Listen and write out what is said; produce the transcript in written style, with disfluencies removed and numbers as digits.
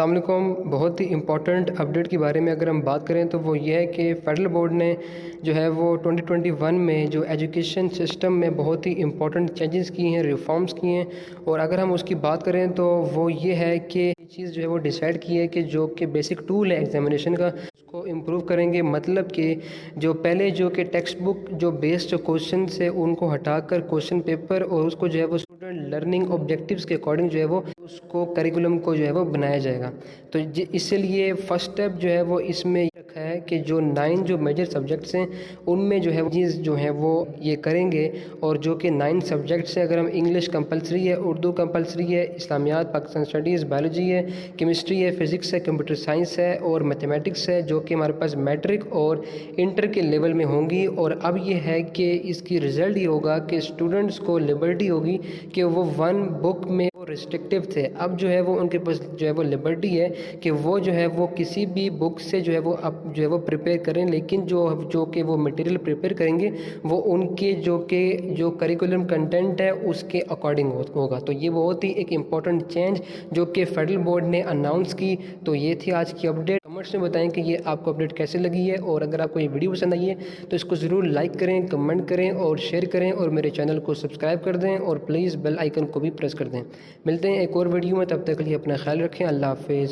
السلام علیکم۔ بہت ہی امپورٹنٹ اپڈیٹ کے بارے میں اگر ہم بات کریں تو وہ یہ ہے کہ فیڈرل بورڈ نے جو ہے وہ 2021 میں جو ایجوکیشن سسٹم میں بہت ہی امپورٹنٹ چینجز کی ہیں، ریفارمز کی ہیں، اور اگر ہم اس کی بات کریں تو وہ یہ ہے کہ یہ چیز جو ہے وہ ڈیسائیڈ کی ہے کہ جو کہ بیسک ٹول ہے ایگزامینیشن کا اس کو امپروو کریں گے۔ مطلب کہ جو پہلے جو کہ ٹیکسٹ بک جو بیسڈ کوشچنس ہے ان کو ہٹا کر کوشچن پیپر اور اس کو جو ہے وہ اسٹوڈنٹ لرننگ آبجیکٹیوز کے اکارڈنگ جو ہے وہ اس کو کریکولم کو جو ہے وہ بنایا جائے گا۔ تو اس لیے فرسٹ اسٹیپ جو ہے وہ اس میں یہ رکھا ہے کہ جو 9 جو میجر سبجیکٹس ہیں ان میں جو ہے چیز جو ہے وہ یہ کریں گے، اور جو کہ 9 سبجیکٹس ہیں، اگر ہم انگلش کمپلسری ہے، اردو کمپلسری ہے، اسلامیات، پاکستان اسٹڈیز، بایولوجی ہے، کیمسٹری ہے، فزکس ہے، کمپیوٹر سائنس ہے اور میتھمیٹکس ہے، جو کہ ہمارے پاس میٹرک اور انٹر کے لیول میں ہوں گی۔ اور اب یہ ہے کہ اس کی رزلٹ یہ ہوگا کہ اسٹوڈنٹس کو لبرٹی ہوگی کہ وہ 1 بک میں وہ ریسٹرکٹیو تھے، اب جو ہے وہ ان کے پاس جو ہے وہ لبرٹی ہے کہ وہ جو ہے وہ کسی بھی بک سے جو ہے وہ اب جو ہے وہ پریپیئر کریں، لیکن جو کہ وہ مٹیریل پریپیئر کریں گے وہ ان کے جو کریکولم کنٹینٹ ہے اس کے اکارڈنگ ہوگا۔ تو یہ بہت ہی ایک امپورٹنٹ چینج جو کہ فیڈرل بورڈ نے اناؤنس کی۔ تو یہ تھی آج کی اپڈیٹ۔ کمنٹس میں بتائیں کہ یہ آپ کو اپڈیٹ کیسے لگی ہے، اور اگر آپ کو یہ ویڈیو پسند آئی ہے تو اس کو ضرور لائک کریں، کمنٹ کریں اور شیئر کریں، اور میرے چینل کو سبسکرائب کر دیں، اور پلیز بیل آئیکن کو بھی پریس کر دیں۔ ملتے ہیں ایک اور ویڈیو میں، تب تک کے لیے اپنا خیال رکھیں۔ اللہ حافظ۔